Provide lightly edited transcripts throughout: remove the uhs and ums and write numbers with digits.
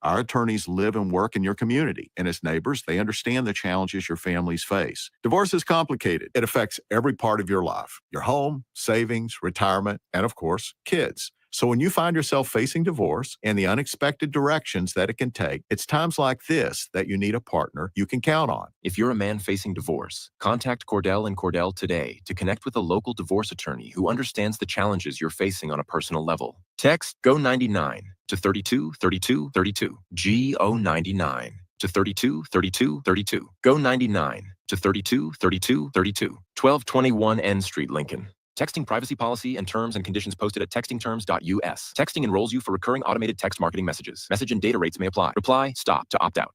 Our attorneys live and work in your community, and as neighbors, they understand the challenges your families face. Divorce is complicated. It affects every part of your life, your home, savings, retirement, and of course, kids. So when you find yourself facing divorce and the unexpected directions that it can take, it's times like this that you need a partner you can count on. If you're a man facing divorce, contact Cordell & Cordell today to connect with a local divorce attorney who understands the challenges you're facing on a personal level. Text GO99 to 32 32 32. GO99 to 32 32 32. GO99 to 32 32 32. 1221 N Street, Lincoln. Texting privacy policy and terms and conditions posted at textingterms.us. Texting enrolls you for recurring automated text marketing messages. Message and data rates may apply. Reply STOP to opt out.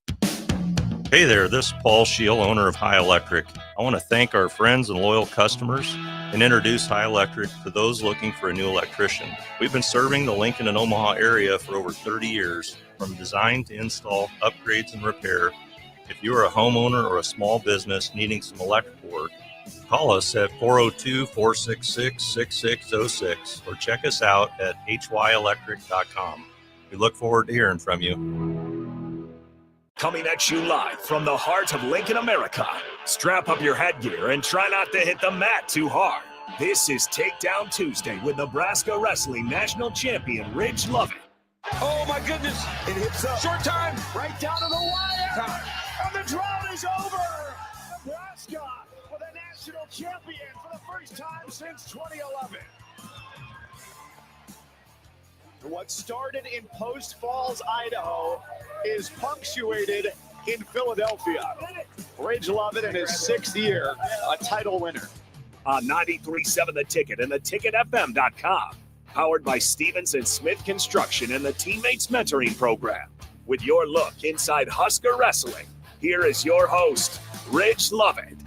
Hey there, this is Paul Scheel, owner of High Electric. I want to thank our friends and loyal customers and introduce High Electric to those looking for a new electrician. We've been serving the Lincoln and Omaha area for over 30 years, from design to install, upgrades, and repair. If you are a homeowner or a small business needing some electrical work, call us at 402-466-6606 or check us out at hyelectric.com. We look forward to hearing from you. Coming at you live from the heart of Lincoln, America. Strap up your headgear and try not to hit the mat too hard. This is Takedown Tuesday with Nebraska Wrestling National Champion Ridge Lovett. Oh my goodness. It hits up. Short time. Right down to the wire. And the drought is over. Nebraska with a national champion for the first time since 2011. What started in Post Falls, Idaho, is punctuated in Philadelphia. Ridge Lovett in his 6th year, a title winner. On 93.7 The Ticket and theticketfm.com. Powered by Stevens & Smith Construction and the Teammates Mentoring Program. With your look inside Husker Wrestling, here is your host, Ridge Lovett.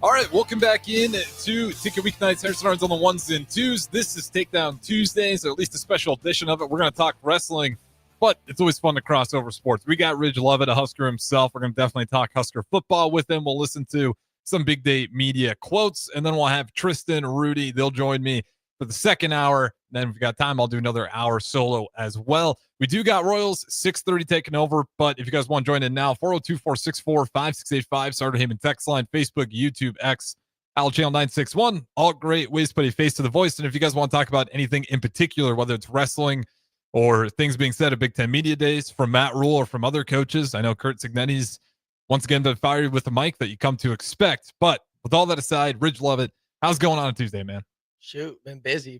All right, welcome back in to Ticket Weeknights. Harrison Arns on the ones and twos. This is Takedown Tuesdays, or at least a special edition of it. We're going to talk wrestling, but it's always fun to cross over sports. We got Ridge Lovett, a Husker himself. We're going to definitely talk Husker football with him. We'll listen to some big day media quotes, and then we'll have Tristan, Rudy. They'll join me for the second hour. Then if we've got time, I'll do another hour solo as well. We do got Royals 6:30 taking over, but if you guys want to join in now, 402-464-5685, Starter Heyman text line, Facebook, YouTube, X, Al Channel 961. All great ways to put a face to the voice. And if you guys want to talk about anything in particular, whether it's wrestling or things being said at Big Ten Media Days from Matt Rule or from other coaches, I know Kurt Signetti's once again been fired with the mic that you come to expect. But with all that aside, Ridge Lovett, how's it going on Tuesday, man? Shoot, been busy.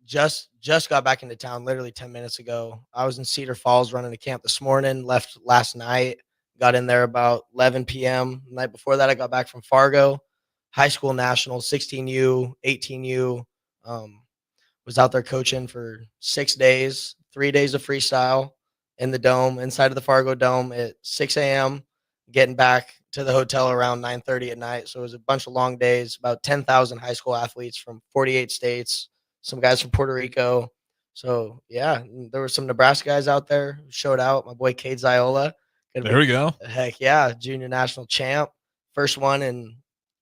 Just got back into town literally 10 minutes ago. I was in Cedar Falls running a camp this morning, left last night, got in there about 11 p.m. The night before that, I got back from Fargo, high school nationals, 16U, 18U. Was out there coaching for 6 days, 3 days of freestyle in the dome, inside of the Fargo Dome at 6 a.m., getting back to the hotel around 9:30 at night. So it was a bunch of long days, about 10,000 high school athletes from 48 states, some guys from Puerto Rico. So, yeah, there were some Nebraska guys out there who showed out. My boy Cade Ziola. There we go. Heck yeah, junior national champ. First one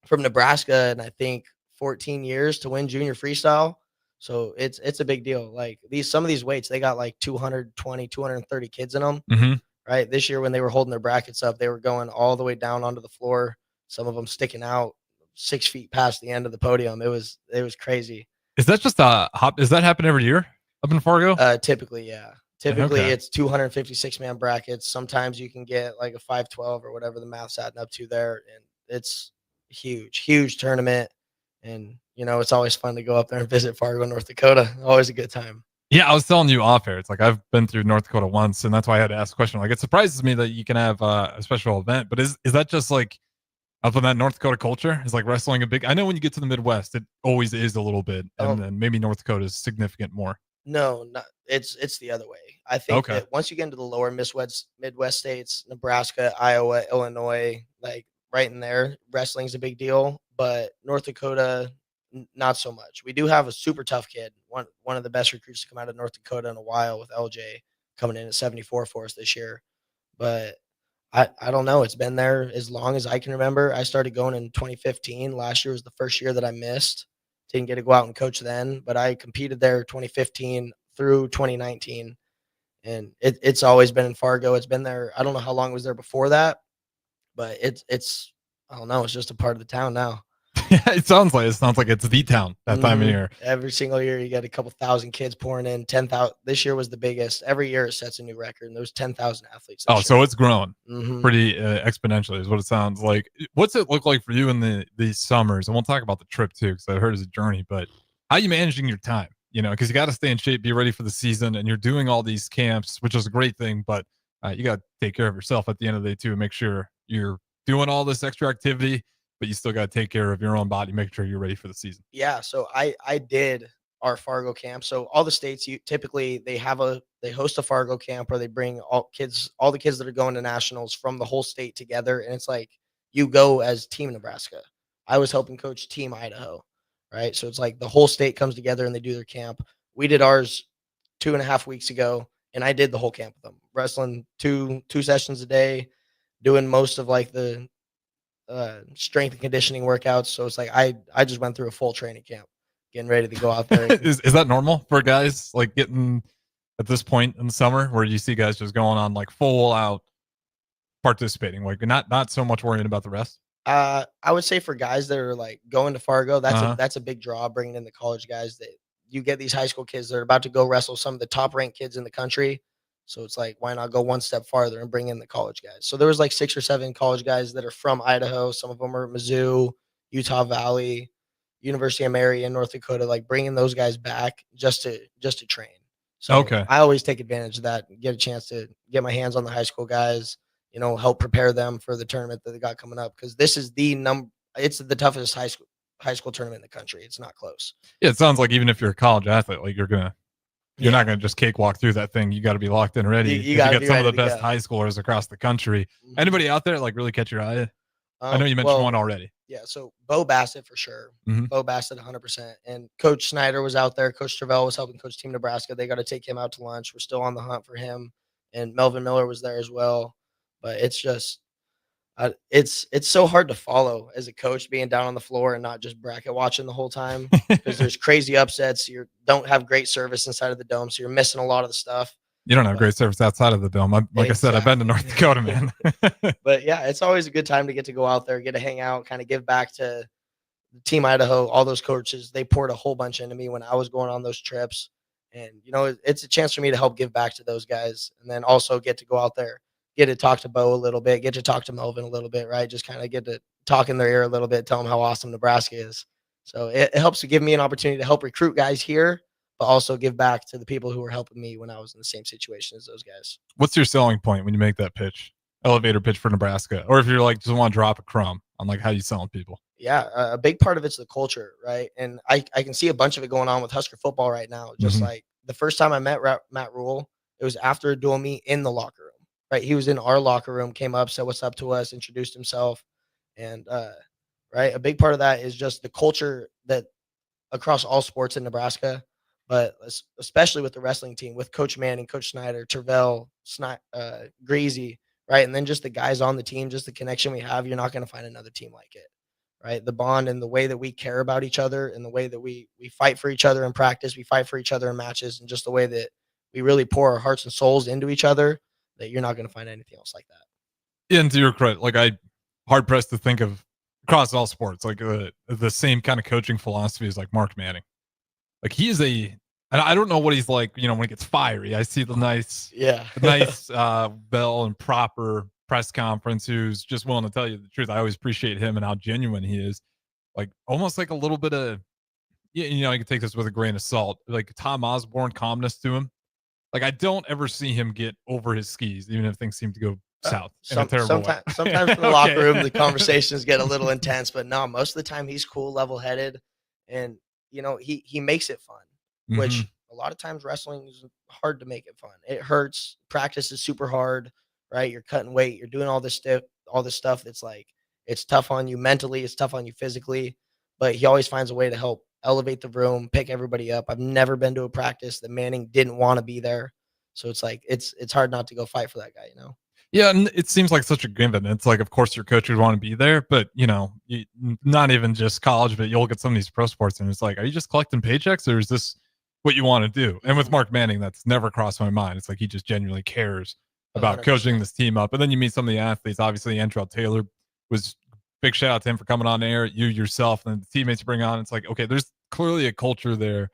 from Nebraska in, I think, 14 years to win junior freestyle. So it's a big deal. Like some of these weights, they got like 220, 230 kids in them. Mm-hmm. Right. This year when they were holding their brackets up, they were going all the way down onto the floor. Some of them sticking out 6 feet past the end of the podium. It was crazy. Is that just a hop? Does that happen every year up in Fargo? Typically, yeah. Typically, Okay. It's 256-man brackets. Sometimes you can get like a 512 or whatever the math's adding up to there. And it's huge tournament. And, it's always fun to go up there and visit Fargo, North Dakota. Always a good time. Yeah, I was telling you off air. It's like I've been through North Dakota once, and that's why I had to ask a question. Like, it surprises me that you can have a special event, but is that just like up in that North Dakota culture? Is like wrestling a big? I know when you get to the Midwest, it always is a little bit, and then maybe North Dakota is significant more. No, it's the other way. I think that once you get into the lower Midwest states, Nebraska, Iowa, Illinois, like right in there, wrestling's a big deal. But North Dakota, not so much. We do have a super tough kid, one of the best recruits to come out of North Dakota in a while, with LJ coming in at 74 for us this year. But I don't know. It's been there as long as I can remember. I started going in 2015. Last year was the first year that I missed didn't get to go out and coach then, but I competed there 2015 through 2019, and it's always been in Fargo. It's been there. I don't know how long it was there before that, but it's I don't know. It's just a part of the town now. It sounds like it's the town that time of year. Every single year, you get a couple thousand kids pouring in. 10,000. This year was the biggest. Every year it sets a new record, and there was 10,000 athletes. Oh, so it's grown Mhm. pretty exponentially, is what it sounds like. What's it look like for you in these summers? And we'll talk about the trip too, because I heard it's a journey. But how are you managing your time? Because you got to stay in shape, be ready for the season, and you're doing all these camps, which is a great thing. But you got to take care of yourself at the end of the day too, and make sure you're doing all this extra activity, but you still got to take care of your own body, make sure you're ready for the season. Yeah, so I did our Fargo camp. So all the states, typically they host a Fargo camp where they bring all the kids that are going to nationals from the whole state together, and it's like you go as Team Nebraska. I was helping coach Team Idaho, right? So it's like the whole state comes together and they do their camp. We did ours 2.5 weeks ago, and I did the whole camp with them, wrestling two sessions a day, doing most of like the strength and conditioning workouts. So it's like I just went through a full training camp, getting ready to go out there. Is that normal for guys like getting at this point in the summer where you see guys just going on like full out participating, like not so much worrying about the rest? I would say for guys that are like going to Fargo, Uh-huh. that's a big draw, bringing in the college guys. That you get these high school kids that are about to go wrestle some of the top ranked kids in the country. So it's like, why not go one step farther and bring in the college guys? So there was like 6 or 7 college guys that are from Idaho. Some of them are at Mizzou, Utah Valley, University of Marion, North Dakota, like bringing those guys back just to train. So Okay. I always take advantage of that and get a chance to get my hands on the high school guys, help prepare them for the tournament that they got coming up. Cause this is it's the toughest high school tournament in the country. It's not close. Yeah, it sounds like even if you're a college athlete, like you're not gonna just cakewalk through that thing. You got to be locked in ready. You 'cause gotta get be some of the ready to best go. high schoolers across the country. Mhm. Anybody out there like really catch your eye? I know you mentioned one already. Yeah, so Bo Bassett for sure. Mhm. Bo Bassett 100%. And Coach Snyder was out there. Coach Travell was helping coach Team Nebraska. They got to take him out to lunch. We're still on the hunt for him. And Melvin Miller was there as well. But it's just it's so hard to follow as a coach, being down on the floor and not just bracket watching the whole time, because there's crazy upsets. You don't have great service inside of the dome, so you're missing a lot of the stuff. You don't have great service outside of the dome. Like I said, I've been to North Dakota, man. But yeah, it's always a good time to get to go out there, get to hang out, kind of give back to Team Idaho. All those coaches, they poured a whole bunch into me when I was going on those trips. And, it's a chance for me to help give back to those guys, and then also get to go out there, get to talk to Bo a little bit, get to talk to Melvin a little bit, right? Just kind of get to talk in their ear a little bit, tell them how awesome Nebraska is. So it helps to give me an opportunity to help recruit guys here, but also give back to the people who were helping me when I was in the same situation as those guys. What's your selling point when you make that pitch? Elevator pitch for Nebraska, or if you're like just want to drop a crumb on like how you selling people? Yeah, a big part of it's the culture, right? And I can see a bunch of it going on with Husker football right now. Just like the first time I met Matt Rule, it was after a dual meet in the locker room, right? He was in our locker room, came up, said what's up to us, introduced himself. And right, a big part of that is just the culture that across all sports in Nebraska, but especially with the wrestling team, with Coach Manning, Coach Snyder, Tervel, Greasy, right? And then just the guys on the team, just the connection we have, you're not going to find another team like it, right? The bond and the way that we care about each other, and the way that we fight for each other in practice, we fight for each other in matches, and just the way that we really pour our hearts and souls into each other, that you're not going to find anything else like that. And to your credit, like I hard pressed to think of across all sports, like the same kind of coaching philosophy as like Mark Manning. Like he is I don't know what he's like, when he gets fiery. I see the nice bell and proper press conference who's just willing to tell you the truth. I always appreciate him and how genuine he is. Like almost like a little bit of, you can take this with a grain of salt, like Tom Osborne calmness to him. Like I don't ever see him get over his skis, even if things seem to go south in a terrible way. Sometimes in the locker room, the conversations get a little intense, but no, most of the time he's cool, level headed, and he makes it fun, which a lot of times wrestling is hard to make it fun. It hurts. Practice is super hard, right? You're cutting weight, you're doing all this stuff that's like, it's tough on you mentally, it's tough on you physically, but he always finds a way to help elevate the room, pick everybody up. I've never been to a practice that Manning didn't want to be there. So it's like, it's hard not to go fight for that guy, Yeah, and it seems like such a given. It's like, of course, your coach would want to be there, but not even just college, but you look at some of these pro sports, and it's like, are you just collecting paychecks, or is this what you want to do? And with Mark Manning, that's never crossed my mind. It's like he just genuinely cares about 100%. coaching this team up. And then you meet some of the athletes. Obviously, Antrell Taylor was big shout out to him for coming on air. You yourself and the teammates you bring on. It's like, okay, there's clearly a culture there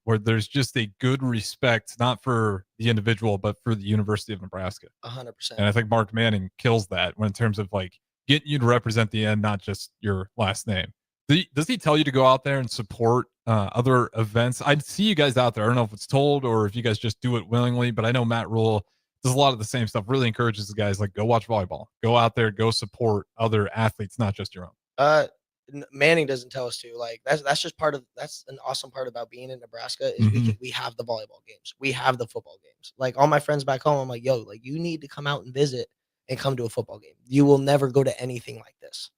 where there's just a good respect, not for the individual, but for the University of Nebraska. 100%. And I think Mark Manning kills that when in terms of like getting you to represent the end, not just your last name. Does he tell you to go out there and support other events? I see you guys out there. I don't know if it's told or if you guys just do it willingly, but I know Matt Rule does a lot of the same stuff. Really encourages the guys like, go watch volleyball, go out there, go support other athletes, not just your own. Manning doesn't tell us to. Like that's just that's an awesome part about being in Nebraska is we have the volleyball games, we have the football games. Like all my friends back home, I'm like, yo, like you need to come out and visit and come to a football game. You will never go to anything like this,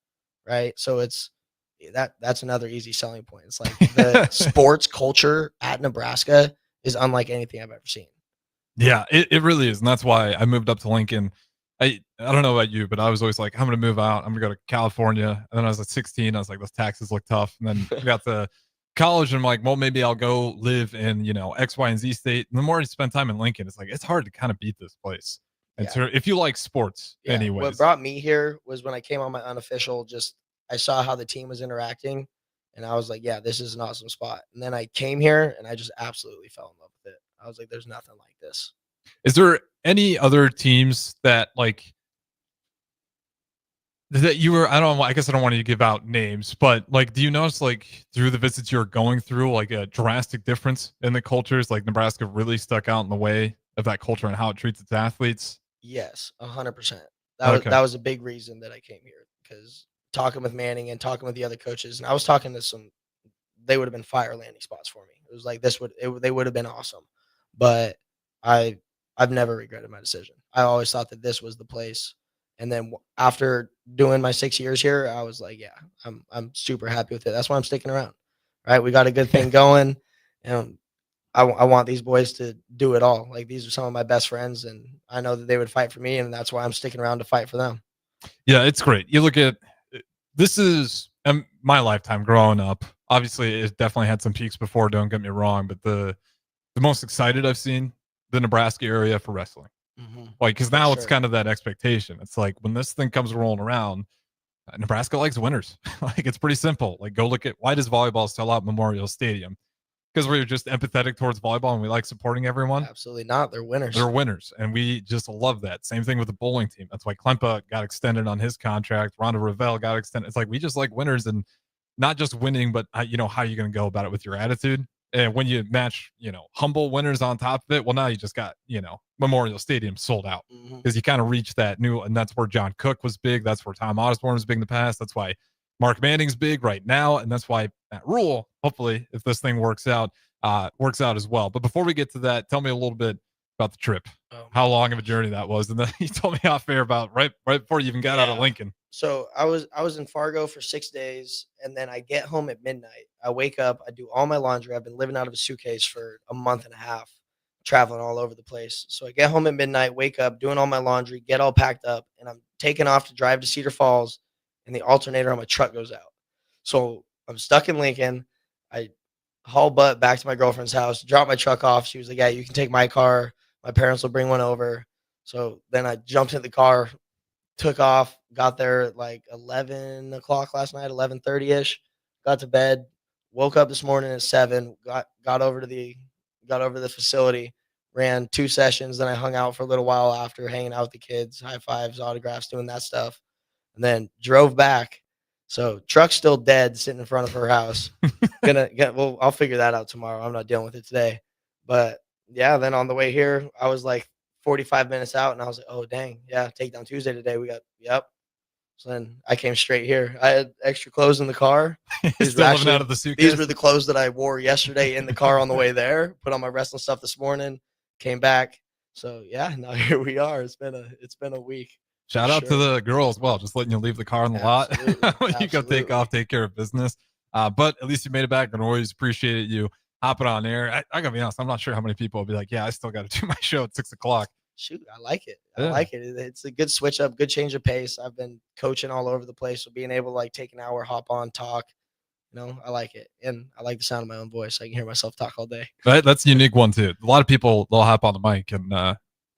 right? So that's another easy selling point. It's like the sports culture at Nebraska is unlike anything I've ever seen. Yeah, it really is. And that's why I moved up to Lincoln. I don't know about you, but I was always like, I'm going to move out. I'm going to go to California. And then I was like 16. I was like, those taxes look tough. And then I got to college and I'm like, well, maybe I'll go live in, X, Y, and Z state. And the more you spend time in Lincoln, it's like, it's hard to kind of beat this place. And Yeah. so if you like sports anyways. What brought me here was when I came on my unofficial, I saw how the team was interacting and I was like, yeah, this is an awesome spot. And then I came here and I just absolutely fell in love with it. I was like, there's nothing like this. Is there any other teams that like that you were, I guess I don't want you to give out names, but like, do you notice like through the visits you're going through, like a drastic difference in the cultures? Like Nebraska really stuck out in the way of that culture and how it treats its athletes? Yes, 100%. Okay. That was a big reason that I came here because talking with Manning and talking with the other coaches, and I was talking to they would have been fire landing spots for me. It was like they would have been awesome, but I've never regretted my decision. I always thought that this was the place. And then after doing my 6 years here, I was like, yeah, I'm super happy with it. That's why I'm sticking around. Right? We got a good thing going, and I want these boys to do it all. Like these are some of my best friends, and I know that they would fight for me, and that's why I'm sticking around to fight for them. Yeah, it's great. You look at this is my lifetime growing up. Obviously, it definitely had some peaks before. Don't get me wrong, but the most excited I've seen the Nebraska area for wrestling. Like, because now it's kind of that expectation. It's like when this thing comes rolling around, Nebraska likes winners. Like, it's pretty simple. Like, go look at why does volleyball sell out Memorial Stadium? Because we're just empathetic towards volleyball and we like supporting everyone. Absolutely not. They're winners. They're winners, and we just love that. Same thing with the bowling team. That's why Klempa got extended on his contract. Ronda Ravel got extended. It's like we just like winners, and not just winning, but how you're going to go about it with your attitude. And when you match, humble winners on top of it, well, now you just got, Memorial Stadium sold out because you kind of reached that new, and that's where John Cook was big. That's where Tom Osborne was big in the past. That's why Mark Manning's big right now. And that's why Matt Rule, hopefully, if this thing works out as well. But before we get to that, tell me a little bit about the trip, how long of a journey that was. And then you told me off air about right before you even got out of Lincoln. So I was in Fargo for 6 days, and then I get home at midnight. I wake up, I do all my laundry. I've been living out of a suitcase for a month and a half, traveling all over the place. So I get home at midnight, wake up, doing all my laundry, get all packed up, and I'm taking off to drive to Cedar Falls, and the alternator on my truck goes out. So I'm stuck in Lincoln. I haul butt back to my girlfriend's house, drop my truck off. She was like, yeah, you can take my car. My parents will bring one over. So then I jumped in the car, took off, got there at like 11 o'clock last night, 11:30ish, got to bed, woke up this morning at 7, got over to the facility, ran 2 sessions. Then I hung out for a little while after, hanging out with the kids, high fives, autographs, doing that stuff, and then drove back. So truck's still dead sitting in front of her house. I'll figure that out tomorrow. I'm not dealing with it today. But yeah, then on the way here, I was like 45 minutes out, and I was like, oh, dang. Yeah, Takedown Tuesday today. So then I came straight here. I had extra clothes in the car. Still living out of the suitcase? These were the clothes that I wore yesterday in the car on the way there. Put on my wrestling stuff this morning, came back. So, yeah, now here we are. It's been a week. Shout out to the girl as well, just letting you leave the car in the lot. You go take off, take care of business. But at least you made it back, and always appreciated you hopping on air. I gotta be honest, I'm not sure how many people will be like, yeah, I still got to do my show at 6 o'clock. Shoot, I like it. I Yeah. like it. It's a good switch up, good change of pace. I've been coaching all over the place, so being able to like take an hour, hop on, talk, I like it. And I like the sound of my own voice. I can hear myself talk all day. That's a unique one too. A lot of people, they'll hop on the mic and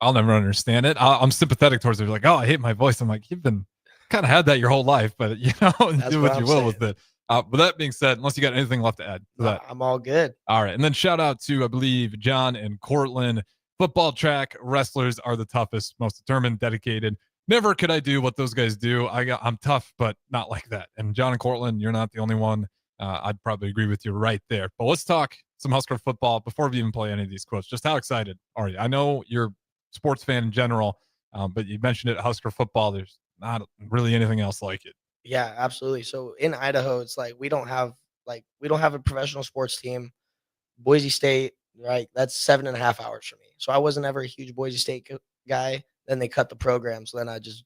I'll never understand it. I'm sympathetic towards it. They're like, oh, I hate my voice. I'm like, you've been kind of had that your whole life, but do what you will with it. With that being said, unless you got anything left to add to that. I'm all good. All right. And then shout out to, I believe, John and Cortland. Football, track, wrestlers are the toughest, most determined, dedicated. Never could I do what those guys do. I'm tough, but not like that. And John and Cortland, you're not the only one. I'd probably agree with you right there. But let's talk some Husker football before we even play any of these quotes. Just how excited are you? I know you're a sports fan in general, but you mentioned it, Husker football. There's not really anything else like it. Yeah, absolutely. So in Idaho, it's like we don't have a professional sports team. Boise State, right? That's 7.5 hours for me. So I wasn't ever a huge Boise State guy. Then they cut the program, so then I just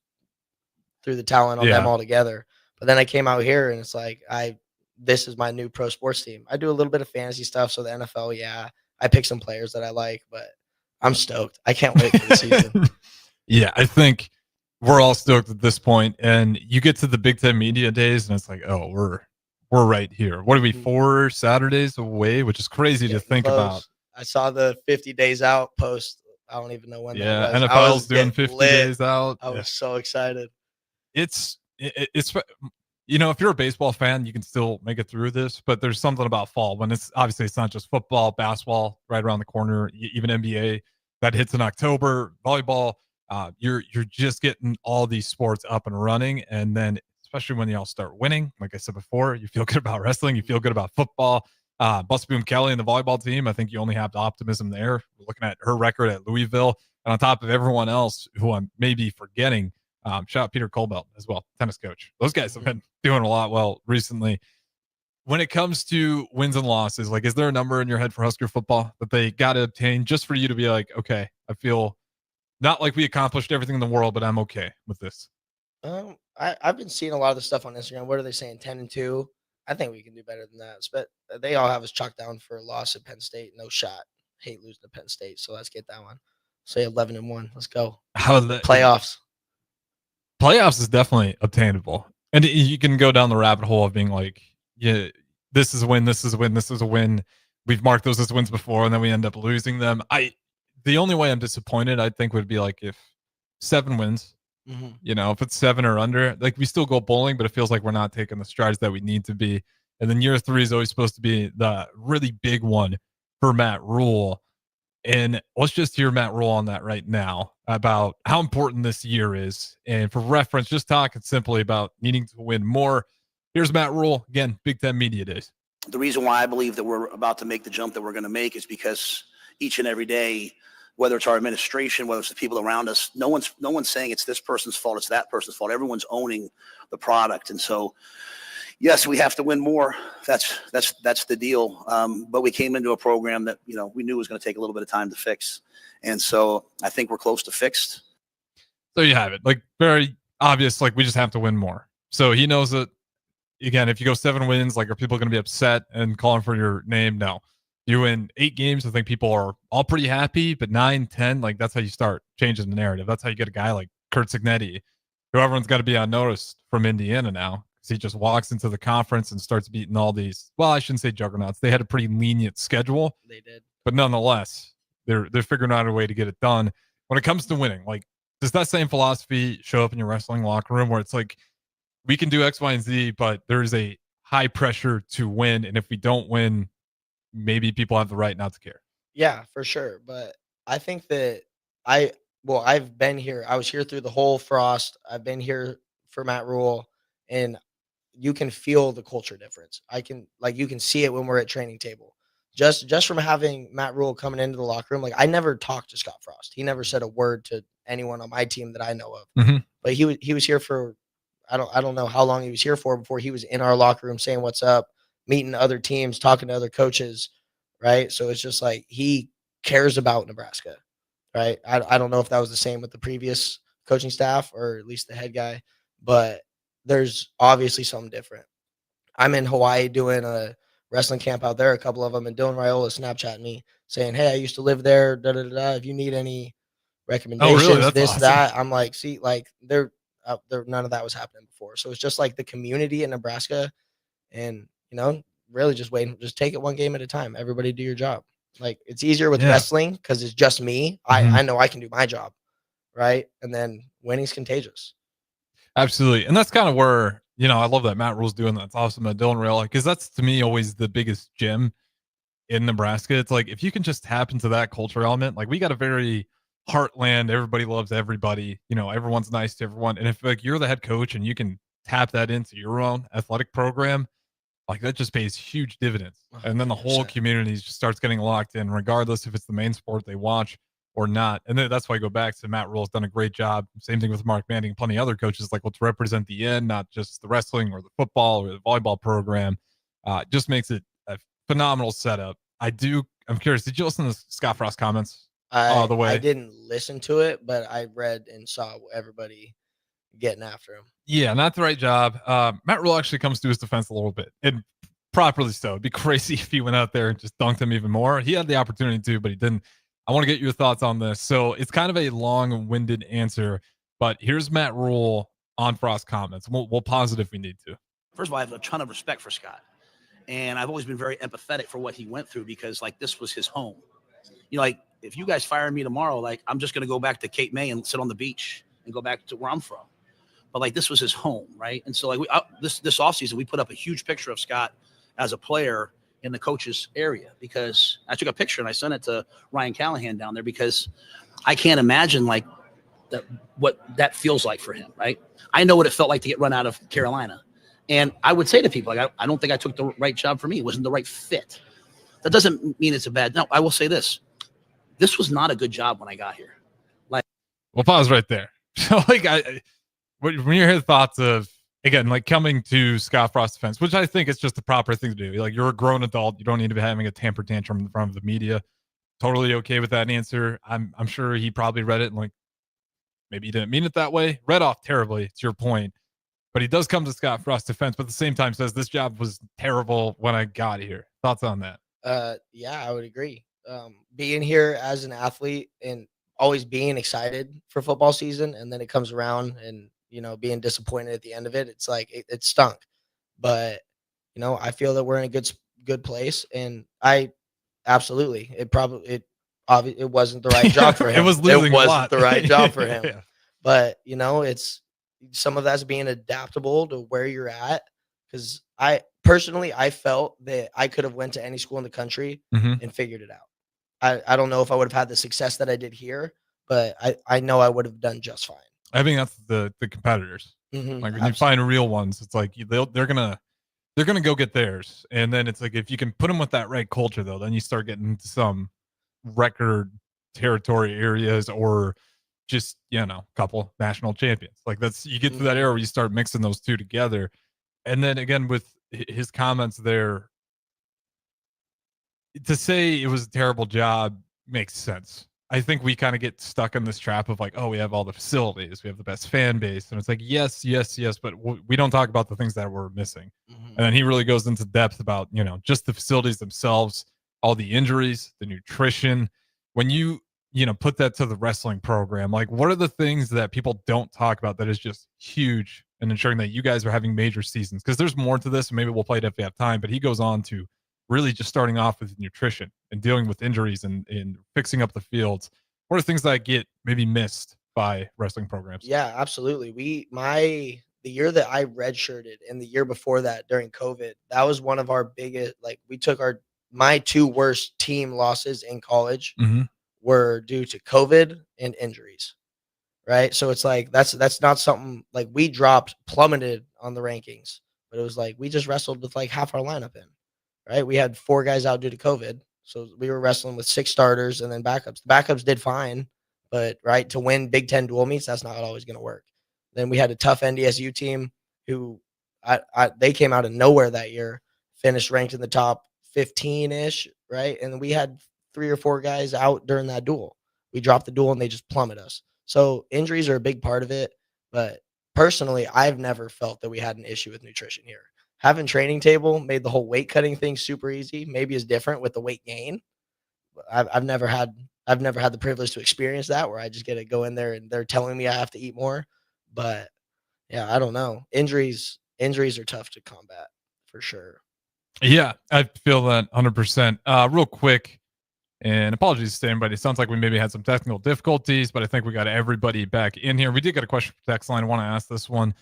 threw the towel in on them altogether. But then I came out here, and it's like this is my new pro sports team. I do a little bit of fantasy stuff, so the NFL, yeah, I pick some players that I like, but I'm stoked. I can't wait for the season. Yeah, I think we're all stoked at this point, and you get to the Big Ten media days, and it's like, oh, we're right here. What are we, 4 Saturdays away, which is crazy to think about. I saw the 50 days out post. I don't even know when that was. NFL's doing 50 days out. I was so excited. It's if you're a baseball fan, you can still make it through this, but there's something about fall when it's not just football, basketball right around the corner, even NBA that hits in October, volleyball. You're just getting all these sports up and running, and then especially when you all start winning, like I said before, you feel good about wrestling, you feel good about football. Busby Boom Kelly and the volleyball team, I think you only have the optimism there. We're looking at her record at Louisville, and on top of everyone else who I'm maybe forgetting, shout out Peter Colbelt as well, tennis coach. Those guys have been doing a lot well recently. When it comes to wins and losses, like, is there a number in your head for Husker football that they got to obtain just for you to be like, okay, I feel not like we accomplished everything in the world, but I'm okay with this? I've been seeing a lot of the stuff on Instagram. What are they saying? 10-2. I think we can do better than that. But they all have us chalked down for a loss at Penn State. No shot. Hate losing to Penn State. So let's get that one. Say 11-1. Let's go. How the playoffs? Playoffs is definitely obtainable, and you can go down the rabbit hole of being like, yeah, this is a win. This is a win. This is a win. We've marked those as wins before, and then we end up losing them. The only way I'm disappointed, I think, would be like if 7 wins. If it's 7 or under, like we still go bowling, but it feels like we're not taking the strides that we need to be. And then year 3 is always supposed to be the really big one for Matt Rule. And let's just hear Matt Rule on that right now about how important this year is. And for reference, just talking simply about needing to win more. Here's Matt Rule again, Big Ten Media Days. The reason why I believe that we're about to make the jump that we're going to make is because each and every day, whether it's our administration, whether it's the people around us, no one's saying it's this person's fault, it's that person's fault. Everyone's owning the product. And so, yes, we have to win more. That's the deal. But we came into a program that, we knew was going to take a little bit of time to fix. And so I think we're close to fixed. So you have it. Like, very obvious, like, we just have to win more. So he knows that, again, if you go 7 wins, like, are people going to be upset and calling for your name? No. You win 8 games, I think people are all pretty happy, but 9, 10, like, that's how you start changing the narrative. That's how you get a guy like Kurt Signetti, who everyone's got to be on notice from Indiana now, because he just walks into the conference and starts beating all these, well, I shouldn't say juggernauts. They had a pretty lenient schedule. They did. But nonetheless, they're figuring out a way to get it done. When it comes to winning, like, does that same philosophy show up in your wrestling locker room where it's like, we can do X, Y, and Z, but there is a high pressure to win, and if we don't win, maybe people have the right not to care? Yeah, for sure. But I think that I've been here. I was here through the whole Frost. I've been here for Matt Rule, and you can feel the culture difference. You can see it when we're at training table. Just from having Matt Rule coming into the locker room, like, I never talked to Scott Frost. He never said a word to anyone on my team that I know of. But he was here for, I don't know how long he was here for before he was in our locker room saying what's up, meeting other teams, talking to other coaches, right? So it's just like he cares about Nebraska, right? I don't know if that was the same with the previous coaching staff or at least the head guy, but there's obviously something different. I'm in Hawaii doing a wrestling camp out there, a couple of them, and Dylan Raiola Snapchatting me saying, hey, I used to live there, da-da-da-da. If you need any recommendations, That's this, awesome. that. I'm like, see, like there none of that was happening before. So it's just like the community in Nebraska, and really just wait, just take it one game at a time. Everybody do your job. Like it's easier with Yeah. wrestling because it's just me. I know I can do my job, right? And then winning's contagious. Absolutely. And that's kind of where, I love that Matt Rule's doing that. It's awesome that Dylan Rail, because that's to me always the biggest gem in Nebraska. It's like if you can just tap into that culture element, like we got a very heartland, everybody loves everybody, everyone's nice to everyone. And if like you're the head coach and you can tap that into your own athletic program, like that just pays huge dividends. And then the whole 100%. community just starts getting locked in, regardless if it's the main sport they watch or not. And then that's why I go back to Matt Rule's done a great job. Same thing with Mark Manning and plenty of other coaches, like let's represent the end, not just the wrestling or the football or the volleyball program. Just makes it a phenomenal setup. I'm curious, did you listen to Scott Frost's comments all the way? I didn't listen to it, but I read and saw everybody getting after him. Yeah, not the right job. Matt Rule actually comes to his defense a little bit, and properly so. It'd be crazy if he went out there and just dunked him even more. He had the opportunity to, but he didn't. I want to get your thoughts on this. So it's kind of a long-winded answer, but here's Matt Rule on Frost's comments. We'll pause it if we need to. First of all, I have a ton of respect for Scott. And I've always been very empathetic for what he went through because, like, this was his home. Like, if you guys fire me tomorrow, like, I'm just going to go back to Cape May and sit on the beach and go back to where I'm from. But, like, this was his home, right? And so, like, this offseason, we put up a huge picture of Scott as a player in the coaches area because I took a picture and I sent it to Ryan Callahan down there because I can't imagine, like, what that feels like for him, right? I know what it felt like to get run out of Carolina. And I would say to people, like, I don't think I took the right job for me. It wasn't the right fit. That doesn't mean it's a bad. No, I will say this. This was not a good job when I got here. Like, we'll pause right there. So, like, when you hear the thoughts of, again, like coming to Scott Frost's defense, which I think is just the proper thing to do. Like, you're a grown adult. You don't need to be having a temper tantrum in front of the media. Totally okay with that answer. I'm sure he probably read it and, like, maybe he didn't mean it that way. Read off terribly, to your point. But he does come to Scott Frost's defense, but at the same time says this job was terrible when I got here. Thoughts on that? Yeah, I would agree. Being here as an athlete and always being excited for football season, and then it comes around and, being disappointed at the end of it, it's like it stunk. But, I feel that we're in a good place, and I absolutely, it wasn't the right job for him. It was losing a lot. Wasn't the right job for him. Yeah. But, it's some of that's being adaptable to where you're at. Because I felt that I could have went to any school in the country and figured it out. I don't know if I would have had the success that I did here, but I know I would have done just fine. I think that's the competitors. Like when you find real ones, it's like they're gonna go get theirs, and then it's like if you can put them with that right culture, though, then you start getting into some record territory areas or just couple national champions. Like you get to that era where you start mixing those two together. And then again with his comments there, to say it was a terrible job makes sense. I think we kind of get stuck in this trap of like, oh, we have all the facilities, we have the best fan base, and it's like yes, but we don't talk about the things that we're missing. And then he really goes into depth about just the facilities themselves, all the injuries, the nutrition. When you put that to the wrestling program, like what are the things that people don't talk about that is just huge in ensuring that you guys are having major seasons? Because there's more to this, and maybe we'll play it if we have time, but he goes on to really just starting off with nutrition and dealing with injuries and fixing up the fields. What are things that get maybe missed by wrestling programs? Yeah, absolutely. The year that I redshirted and the year before that during COVID, that was one of our biggest, like we took my two worst team losses in college were due to COVID and injuries. Right. So it's like, that's not something like we plummeted on the rankings, but it was like, we just wrestled with like half our lineup in, right. We had 4 guys out due to COVID. So we were wrestling with 6 starters and then backups. The backups did fine, but right, to win Big Ten dual meets, that's not always going to work. Then we had a tough NDSU team who they came out of nowhere that year, finished ranked in the top 15-ish, right? And we had 3 or 4 guys out during that duel. We dropped the duel and they just plummet us. So injuries are a big part of it. But personally, I've never felt that we had an issue with nutrition here. Having training table made the whole weight cutting thing super easy. Maybe it's different with the weight gain, I've never had the privilege to experience that where I just get to go in there and they're telling me I have to eat more. But yeah, I don't know. Injuries are tough to combat for sure. Yeah, I feel that 100%. Real quick, and apologies to anybody. It sounds like we maybe had some technical difficulties, but I think we got everybody back in here. We did get a question for text line. I want to ask this one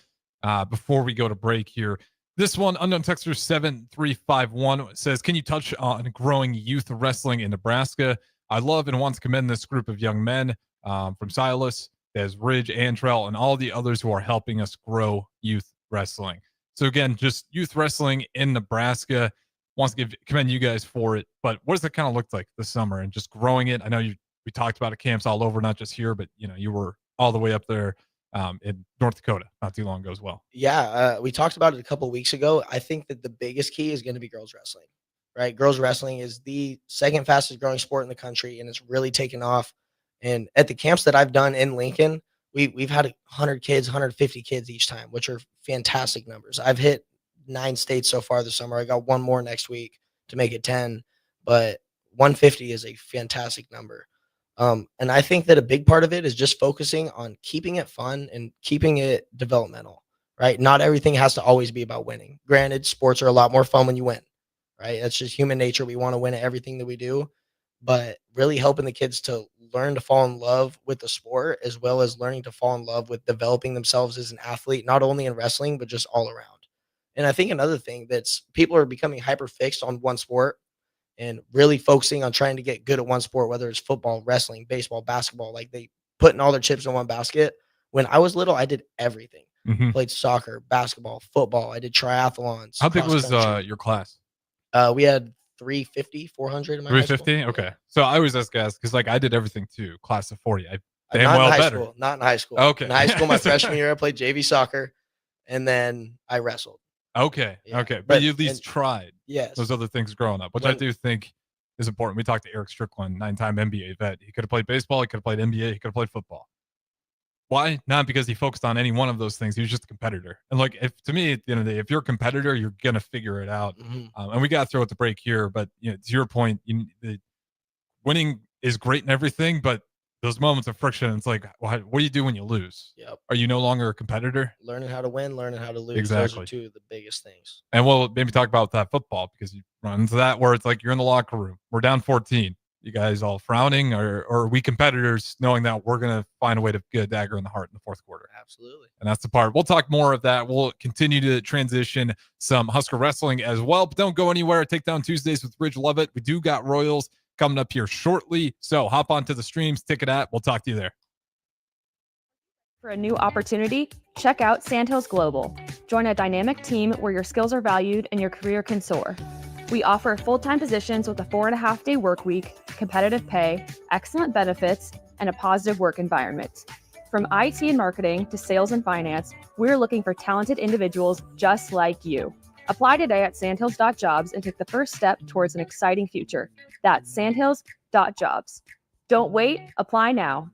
before we go to break here. This one, unknown texter 7351 says, can you touch on growing youth wrestling in Nebraska? I love and want to commend this group of young men from Silas, Des Ridge, Antrell, and all the others who are helping us grow youth wrestling. So again, just youth wrestling in Nebraska. Wants to commend you guys for it, but what does it kind of look like this summer and just growing it? I know we talked about it, camps all over, not just here, but you were all the way up there in North Dakota not too long ago as well. Yeah, we talked about it a couple of weeks ago. I think that the biggest key is going to be girls wrestling, right? Girls wrestling is the second fastest growing sport in the country, and it's really taken off. And at the camps that I've done in Lincoln, we've had 100 kids, 150 kids each time, which are fantastic numbers. I've hit 9 states so far this summer. I got one more next week to make it 10, but 150 is a fantastic number. And I think that a big part of it is just focusing on keeping it fun and keeping it developmental, right? Not everything has to always be about winning. Granted, sports are a lot more fun when you win, right? That's just human nature. We want to win at everything that we do, but really helping the kids to learn to fall in love with the sport, as well as learning to fall in love with developing themselves as an athlete, not only in wrestling, but just all around. And I think another thing that's people are becoming hyper fixed on one sport and really focusing on trying to get good at one sport, whether it's football, wrestling, baseball, basketball, like they putting all their chips in one basket. When I was little, I did everything. Played soccer, basketball, football. I did triathlons. How big was your class? We had 350, 400 in my 350? Okay. So I always ask guys because like I did everything too. Class of 40. I damn not well in high better. School, not in high school. Okay. In high school, my freshman year, I played JV soccer, and then I wrestled. Okay. Yeah. Okay. But you at least tried those other things growing up, which I do think is important. We talked to Eric Strickland, 9-time NBA vet. He could have played baseball. He could have played NBA. He could have played football. Why? Not because he focused on any one of those things. He was just a competitor. And like, to me, at the end of the day, if you're a competitor, you're going to figure it out. And we got to throw it the break here. But to your point, winning is great and everything, but those moments of friction, it's like, what do you do when you lose? Yep. Are you no longer a competitor? Learning how to win, learning how to lose. Exactly. Those are two of the biggest things. And we'll maybe talk about that football because you run into that where it's like you're in the locker room. We're down 14. You guys all frowning or are we competitors knowing that we're going to find a way to get a dagger in the heart in the fourth quarter? Absolutely. And that's the part. We'll talk more of that. We'll continue to transition some Husker wrestling as well. But don't go anywhere. Takedown Tuesdays with Ridge Lovett. We do got Royals coming up here shortly. So hop onto the streams, Ticket app. We'll talk to you there. For a new opportunity, check out Sandhills Global. Join a dynamic team where your skills are valued and your career can soar. We offer full-time positions with a 4.5-day work week, competitive pay, excellent benefits, and a positive work environment. From IT and marketing to sales and finance, we're looking for talented individuals just like you. Apply today at sandhills.jobs and take the first step towards an exciting future. That's sandhills.jobs. Don't wait, apply now.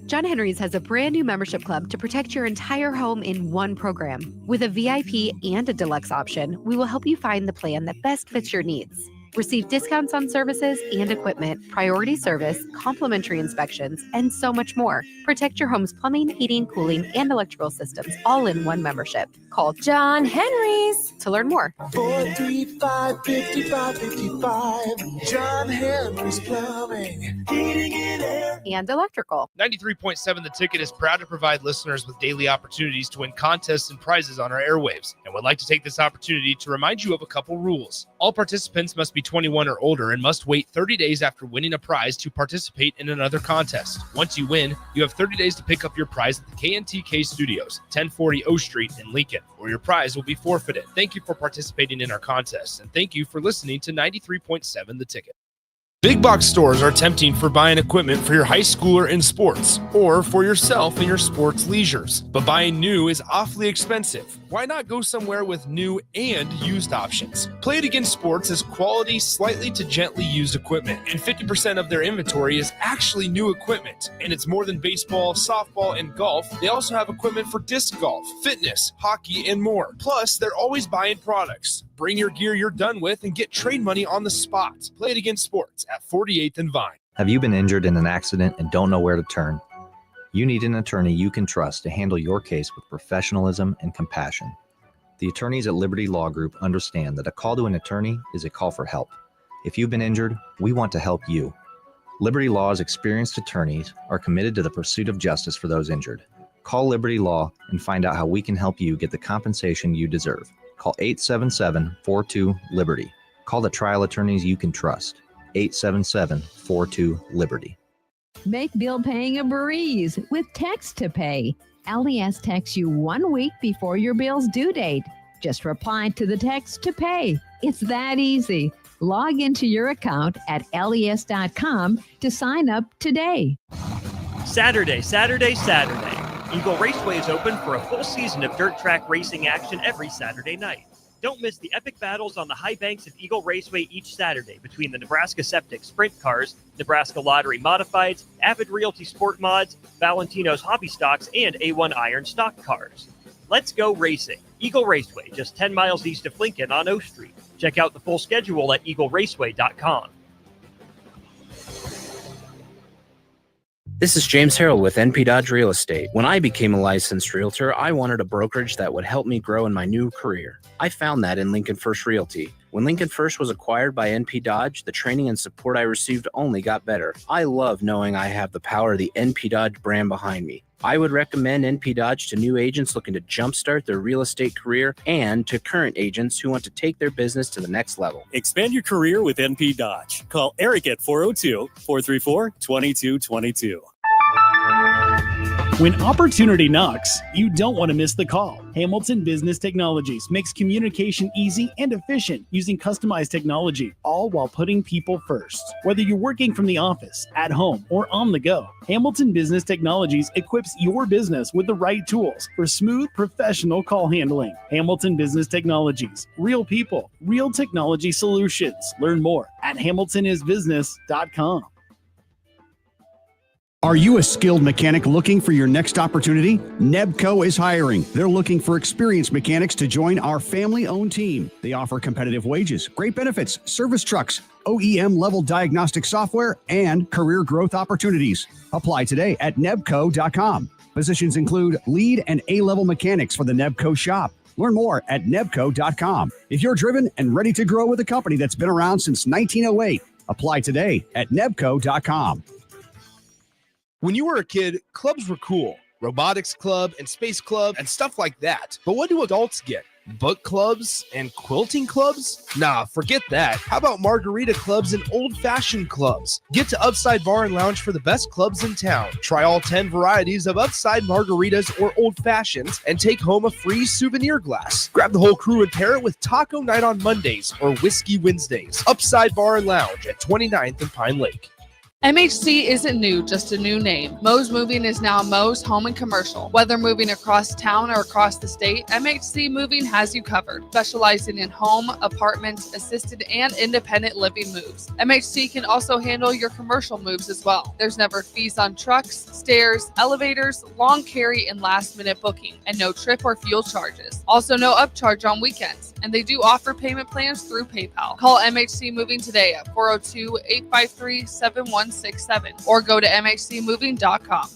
John Henry's has a brand new membership club to protect your entire home in one program. With a VIP and a deluxe option, we will help you find the plan that best fits your needs. Receive discounts on services and equipment, priority service, complimentary inspections, and so much more. Protect your home's plumbing, heating, cooling, and electrical systems all in one membership. Call John Henry's to learn more. 435-5555. John Henry's Plumbing, Heating and Air, and Electrical. 93.7 The Ticket is proud to provide listeners with daily opportunities to win contests and prizes on our airwaves, and would like to take this opportunity to remind you of a couple rules. All participants must be 21 or older and must wait 30 days after winning a prize to participate in another contest. Once you win, you have 30 days to pick up your prize at the KNTK Studios, 1040 O Street in Lincoln, or your prize will be forfeited. Thank you for participating in our contest, and thank you for listening to 93.7 The Ticket. Big box stores are tempting for buying equipment for your high schooler in sports or for yourself in your sports leisures. But buying new is awfully expensive. Why not go somewhere with new and used options? Play It Again Sports has quality, slightly to gently used equipment, and 50% of their inventory is actually new equipment. And it's more than baseball, softball, and golf. They also have equipment for disc golf, fitness, hockey, and more. Plus, they're always buying products. Bring your gear you're done with and get trade money on the spot. Play It Again Sports at 48th and Vine. Have you been injured in an accident and don't know where to turn? You need an attorney you can trust to handle your case with professionalism and compassion. The attorneys at Liberty Law Group understand that a call to an attorney is a call for help. If you've been injured, we want to help you. Liberty Law's experienced attorneys are committed to the pursuit of justice for those injured. Call Liberty Law and find out how we can help you get the compensation you deserve. Call 877-42-LIBERTY. Call the trial attorneys you can trust. 877-42-LIBERTY. Make bill paying a breeze with Text to Pay. LES texts you 1 week before your bill's due date. Just reply to the text to pay. It's that easy. Log into your account at les.com to sign up today. Saturday. Eagle Raceway is open for a full season of dirt track racing action every Saturday night. Don't miss the epic battles on the high banks of Eagle Raceway each Saturday between the Nebraska Septic Sprint Cars, Nebraska Lottery Modifieds, Avid Realty Sport Mods, Valentino's Hobby Stocks, and A1 Iron Stock Cars. Let's go racing. Eagle Raceway, just 10 miles east of Lincoln on O Street. Check out the full schedule at eagleraceway.com. This is James Harrell with NP Dodge Real Estate. When I became a licensed realtor, I wanted a brokerage that would help me grow in my new career. I found that in Lincoln First Realty. When Lincoln First was acquired by NP Dodge, the training and support I received only got better. I love knowing I have the power of the NP Dodge brand behind me. I would recommend NP Dodge to new agents looking to jumpstart their real estate career and to current agents who want to take their business to the next level. Expand your career with NP Dodge. Call Eric at 402-434-2222. When opportunity knocks, you don't want to miss the call. Hamilton Business Technologies makes communication easy and efficient using customized technology, all while putting people first. Whether you're working from the office, at home, or on the go, Hamilton Business Technologies equips your business with the right tools for smooth, professional call handling. Hamilton Business Technologies. Real people, real technology solutions. Learn more at hamiltonisbusiness.com. Are you a skilled mechanic looking for your next opportunity? Nebco is hiring. They're looking for experienced mechanics to join our family-owned team. They offer competitive wages, great benefits, service trucks, OEM-level diagnostic software, and career growth opportunities. Apply today at nebco.com. Positions include lead and A-level mechanics for the Nebco shop. Learn more at nebco.com. If you're driven and ready to grow with a company that's been around since 1908, apply today at nebco.com. When you were a kid, clubs were cool. Robotics club and space club and stuff like that. But what do adults get? Book clubs and quilting clubs? Nah, forget that. How about margarita clubs and old-fashioned clubs? Get to Upside Bar and Lounge for the best clubs in town. Try all 10 varieties of Upside margaritas or old-fashions and take home a free souvenir glass. Grab the whole crew and pair it with Taco Night on Mondays or Whiskey Wednesdays. Upside Bar and Lounge at 29th and Pine Lake. MHC isn't new, just a new name. Mo's Moving is now Mo's Home and Commercial. Whether moving across town or across the state, MHC Moving has you covered, specializing in home, apartments, assisted, and independent living moves. MHC can also handle your commercial moves as well. There's never fees on trucks, stairs, elevators, long carry, and last-minute booking, and no trip or fuel charges. Also no upcharge on weekends, and they do offer payment plans through PayPal. Call MHC Moving today at 402-853-7167 or go to mhcmoving.com.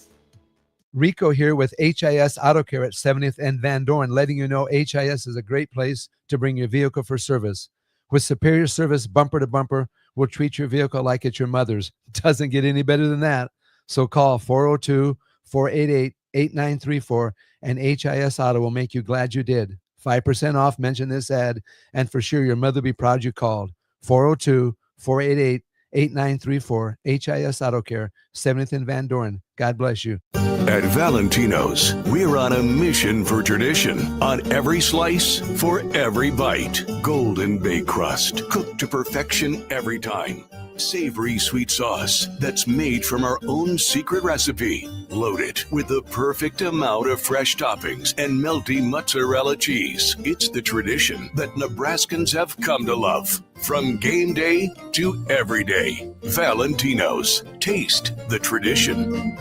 Rico here with HIS Auto Care at 70th and Van Dorn, letting you know HIS is a great place to bring your vehicle for service. With superior service, bumper to bumper, we'll treat your vehicle like it's your mother's. Doesn't get any better than that. So call 402-488-8934 and HIS Auto will make you glad you did. 5% off, mention this ad, and for sure your mother will be proud you called. 402-488-8934, HIS Auto Care, 70th and Van Dorn. God bless you. At Valentino's, we're on a mission for tradition. On every slice, for every bite. Golden baked crust, cooked to perfection every time. Savory sweet sauce that's made from our own secret recipe. Loaded with the perfect amount of fresh toppings and melty mozzarella cheese. It's the tradition that Nebraskans have come to love. From game day to every day. Valentino's. Taste the tradition.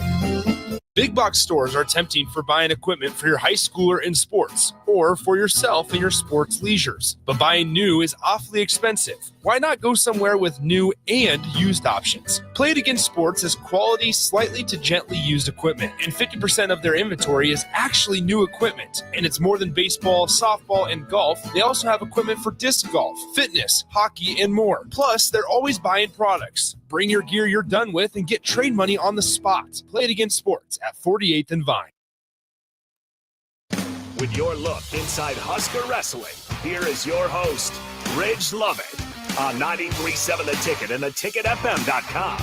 Big box stores are tempting for buying equipment for your high schooler in sports or for yourself in your sports leisures. But buying new is awfully expensive. Why not go somewhere with new and used options? Play It Again Sports has quality, slightly to gently used equipment, and 50% of their inventory is actually new equipment. And it's more than baseball, softball, and golf. They also have equipment for disc golf, fitness, hockey, and more. Plus, they're always buying products. Bring your gear you're done with and get trade money on the spot. Play It Again Sports at 48th and Vine. With your look inside Husker Wrestling, here is your host, Ridge Lovett, on 93.7 The Ticket and theticketfm.com.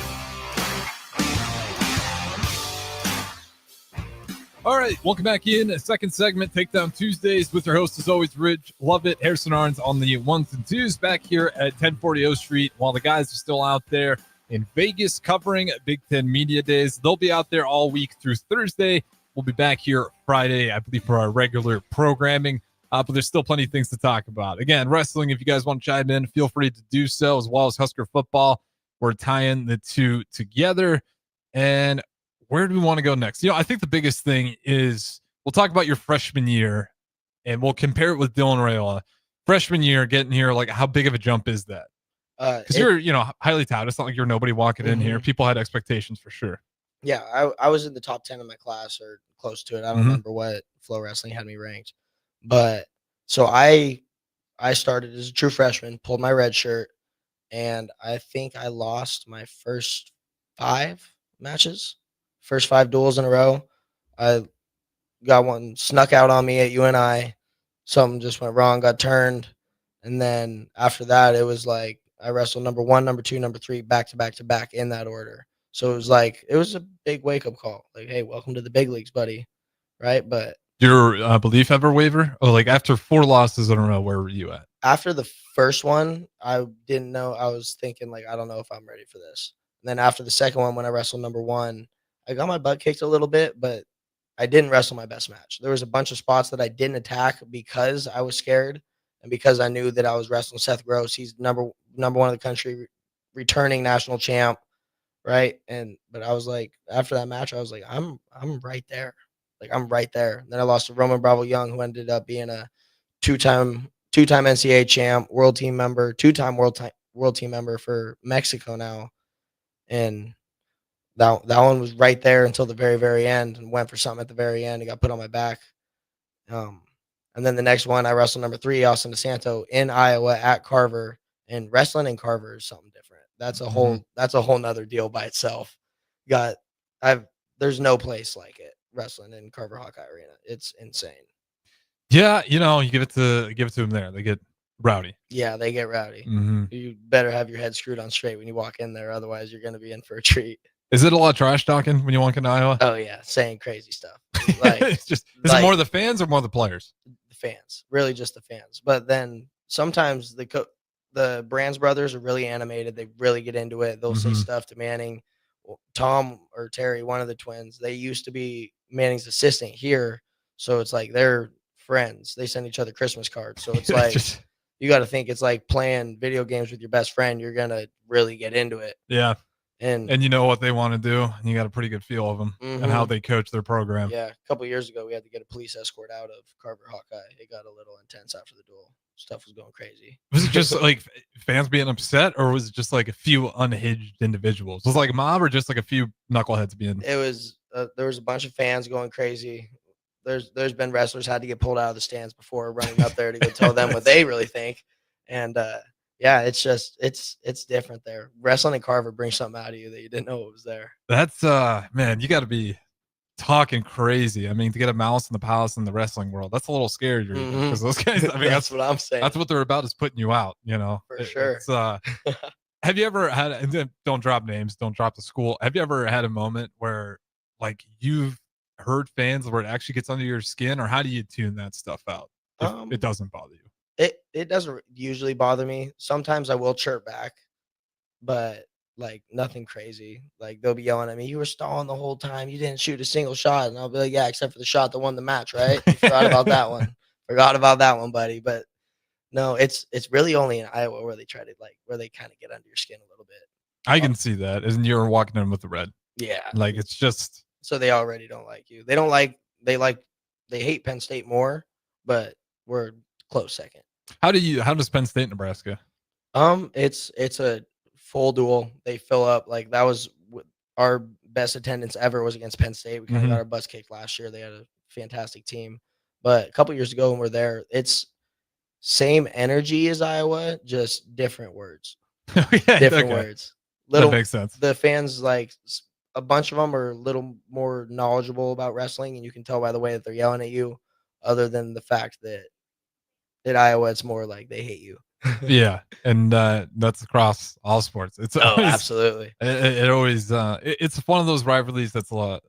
All right, welcome back in. Second segment, Takedown Tuesdays, with your host, as always, Ridge Lovett. Harrison Arns on the 1s and 2s back here at 1040 O Street. While the guys are still out there in Vegas covering Big Ten Media Days, they'll be out there all week through Thursday. We'll be back here Friday, I believe, for our regular programming. But there's still plenty of things to talk about. Again, wrestling, if you guys want to chime in, feel free to do so, as well as Husker football. We're tying the two together. And where do we want to go next? I think the biggest thing is we'll talk about your freshman year, and we'll compare it with Dylan Rayola. Freshman year, getting here, like, how big of a jump is that? Because you're, highly touted. It's not like you're nobody walking in here. People had expectations for sure. Yeah, I was in the top 10 in my class or close to it. I don't remember what Flow Wrestling had me ranked. But so I started as a true freshman, pulled my red shirt, and I think I lost my first 5 matches, first 5 duels in a row. I got one snuck out on me at UNI. Something just went wrong, got turned. And then after that, it was like I wrestled number 1, number 2, number 3, back to back to back in that order. So it was a big wake-up call. Like, hey, welcome to the big leagues, buddy. Right? But Your belief ever waver? Or like after 4 losses in a row, where were you at? after the first one, I didn't know. I was thinking, like, I don't know if I'm ready for this. And then after the second one, when I wrestled number 1, I got my butt kicked a little bit, but I didn't wrestle my best match. There was a bunch of spots that I didn't attack because I was scared and because I knew that I was wrestling Seth Gross. He's number 1 in the country, returning national champ, right? But I was like, after that match, I was like, I'm right there. Like, I'm right there. And then I lost to Roman Bravo Young, who ended up being a two-time NCAA champ, world team member, 2-time world team member for Mexico now. And that one was right there until the very, very end, and went for something at the very end. It got put on my back. And then the next one, I wrestled number 3, Austin DeSanto, in Iowa at Carver. And wrestling in Carver is something different. That's a whole nother deal by itself. There's no place like it, wrestling in Carver Hawkeye Arena. It's insane. Yeah, you give it to them there. They get rowdy. Yeah, they get rowdy. Mm-hmm. You better have your head screwed on straight when you walk in there. Otherwise, you're going to be in for a treat. Is it a lot of trash talking when you walk into Iowa? Oh, yeah. Saying crazy stuff. Like, is it more the fans or more the players? The fans. Really just the fans. But then sometimes the Brands brothers are really animated. They really get into it. They'll say stuff to Manning. Tom or Terry, one of the twins, they used to be Manning's assistant here. So it's like they're friends. They send each other Christmas cards. So it's like you got to think it's like playing video games with your best friend. You're going to really get into it. Yeah. And you know what they want to do. And you got a pretty good feel of them and how they coach their program. Yeah. A couple of years ago, we had to get a police escort out of Carver Hawkeye. It got a little intense after the duel. Stuff was going crazy. Was it just like fans being upset, or was it just like a few unhinged individuals? Was it like a mob, or just like a few knuckleheads being? It was there was a bunch of fans going crazy. There's been wrestlers had to get pulled out of the stands before running up there to go tell them what they really think. And yeah, it's just it's different there. Wrestling in Carver brings something out of you that you didn't know it was there. That's man, you got to be talking crazy. I mean, to get a mouse in the palace in the wrestling world, that's a little scary because those guys, I mean, that's what I'm saying. That's what they're about, is putting you out, For sure. Have you ever had, and don't drop names, don't drop the school, have you ever had a moment where like you've heard fans where it actually gets under your skin, or how do you tune that stuff out if it doesn't bother you? It doesn't usually bother me. Sometimes I will chirp back, but like nothing crazy. Like they'll be yelling at me, "You were stalling the whole time. You didn't shoot a single shot." And I'll be like, "Yeah, except for the shot that won the match, right? You forgot about that one. Forgot about that one, buddy." But no, it's really only in Iowa where they try to where they kind of get under your skin a little bit. I can see that. And you're walking in with the red. Yeah. Like it's just So they already don't like you. They hate Penn State more, but we're close second. How does Penn State, Nebraska? It's a full duel. They fill up. Like, that was our best attendance ever was against Penn State. We kind of got our butts kicked last year. They had a fantastic team. But a couple years ago when we're there, it's same energy as Iowa, just different words. Different words. That makes sense. The fans, like, a bunch of them are a little more knowledgeable about wrestling, and you can tell by the way that they're yelling at you, other than the fact that at Iowa, it's more like they hate you. Yeah, and that's across all sports. It's always, absolutely. It always it's one of those rivalries that's a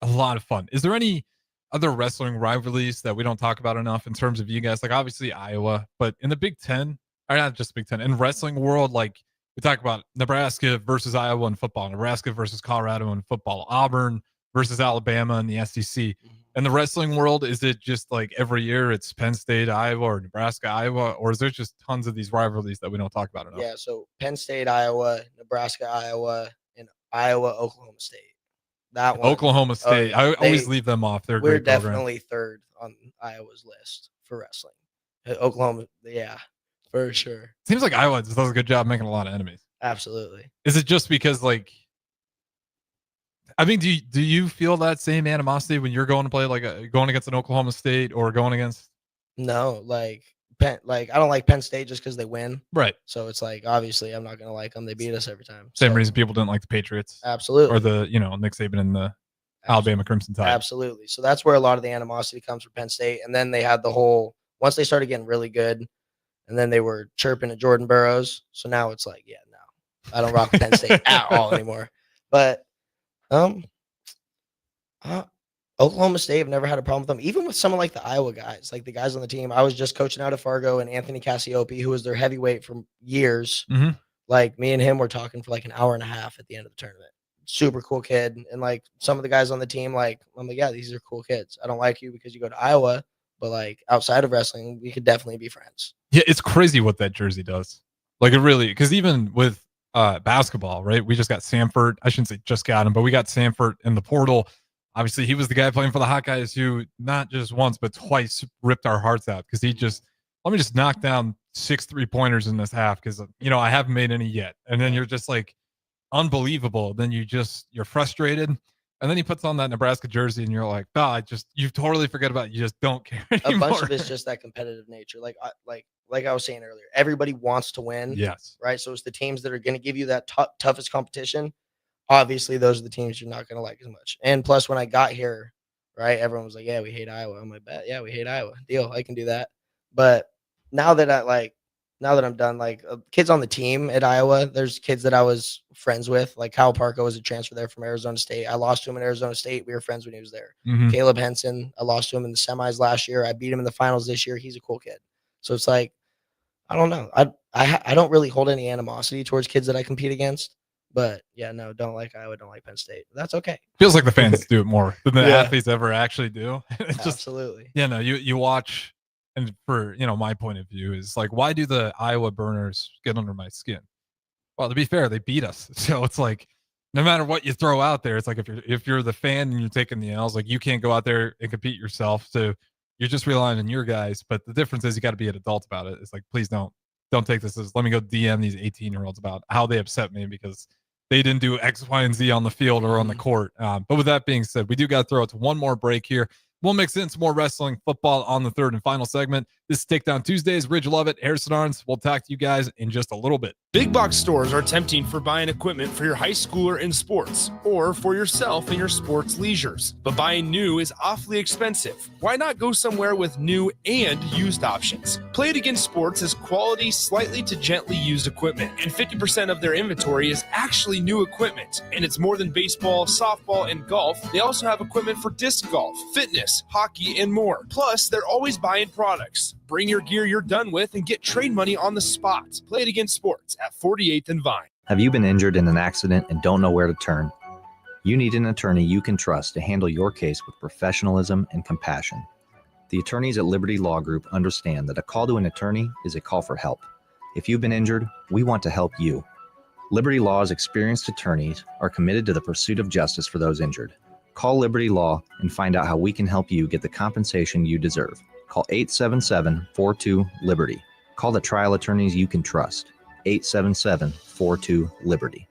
lot of fun. Is there any other wrestling rivalries that we don't talk about enough in terms of you guys? Like, obviously Iowa, but in the Big Ten, or not just Big Ten, in wrestling world, like we talk about Nebraska versus Iowa in football, Nebraska versus Colorado in football, Auburn versus Alabama in the SEC. In the wrestling world, is it just like every year it's Penn State, Iowa, or Nebraska, Iowa, or is there just tons of these rivalries that we don't talk about enough? Yeah, so Penn State, Iowa, Nebraska, Iowa, and Iowa, Oklahoma State. That one. Oklahoma State. I always leave them off. They're a we're great program. definitely third on Iowa's list for wrestling. Oklahoma, yeah, for sure. Seems like Iowa just does a good job making a lot of enemies. Absolutely. Is it just because, like, I mean, do you feel that same animosity when you're going to play, like, going against an Oklahoma State or going against? No, like I don't like Penn State just because they win. Right. So it's like, obviously I'm not gonna like them. They beat us every time. Same reason people didn't like the Patriots. Absolutely. Or the, Nick Saban and the Alabama Crimson Tide. Absolutely. So that's where a lot of the animosity comes from Penn State. And then they had the whole, once they started getting really good, and then they were chirping at Jordan Burroughs. So now it's like, yeah, no, I don't rock Penn State at all anymore. But Oklahoma State, I've never had a problem with them. Even with someone like the Iowa guys, like the guys on the team. I was just coaching out of Fargo, and Anthony Cassiope, who was their heavyweight for years. Like, me and him were talking for like an hour and a half at the end of the tournament. Super cool kid. And like some of the guys on the team, like, I'm like, yeah, these are cool kids. I don't like you because you go to Iowa, but like outside of wrestling, we could definitely be friends. Yeah, it's crazy what that jersey does. Like, it really, because even with basketball, right? We just got Samford. I shouldn't say just got him, but we got Samford in the portal. Obviously, he was the guy playing for the Hawkeyes who not just once, but twice ripped our hearts out because he just, let me just knock down 6 3-pointers in this half because, I haven't made any yet. And then you're just like, unbelievable. Then you're frustrated. And then he puts on that Nebraska jersey and you're like, you totally forget about it. You just don't care anymore. A bunch of it's just that competitive nature. Like I was saying earlier, everybody wants to win. Yes. Right. So it's the teams that are going to give you that toughest competition. Obviously, those are the teams you're not going to like as much. And plus, when I got here, right, everyone was like, yeah, we hate Iowa. I'm like, yeah, we hate Iowa. Deal. I can do that. But now that I'm done, like, kids on the team at Iowa, there's kids that I was friends with. Like Kyle Parko was a transfer there from Arizona State. I lost to him in Arizona State. We were friends when he was there. Caleb Henson, I lost to him in the semis last year. I beat him in the finals this year. He's a cool kid. So it's like, I don't know. I don't really hold any animosity towards kids that I compete against. But yeah, no, don't like Iowa, don't like Penn State. That's okay. Feels like the fans do it more than the athletes ever actually do. It's just, absolutely. Yeah, no, you watch, and for my point of view is like, why do the Iowa Burners get under my skin? Well, to be fair, they beat us, so it's like no matter what you throw out there, it's like if you're the fan and you're taking the L's, like you can't go out there and compete yourself, so you're just relying on your guys. But the difference is you got to be an adult about it. It's like, please don't take this as let me go DM these 18-year-olds about how they upset me because they didn't do X, Y, and Z on the field or on the court. But with that being said, we do got to throw it to one more break here. We'll mix in some more wrestling football on the third and final segment. This is Takedown Tuesdays. Ridge Lovett, Harrison Arns. We'll talk to you guys in just a little bit. Big box stores are tempting for buying equipment for your high schooler in sports or for yourself in your sports leisures. But buying new is awfully expensive. Why not go somewhere with new and used options? Play It Again Sports has quality, slightly to gently used equipment, and 50% of their inventory is actually new equipment. And it's more than baseball, softball, and golf. They also have equipment for disc golf, fitness, hockey, and more. Plus, they're always buying products. Bring your gear you're done with and get trade money on the spot. Play It Again Sports at 48th and Vine. Have you been injured in an accident and don't know where to turn? You need an attorney you can trust to handle your case with professionalism and compassion. The attorneys at Liberty Law Group understand that a call to an attorney is a call for help. If you've been injured, we want to help you. Liberty Law's experienced attorneys are committed to the pursuit of justice for those injured. Call Liberty Law and find out how we can help you get the compensation you deserve. Call 877-42-LIBERTY. Call the trial attorneys you can trust. 877-42-LIBERTY.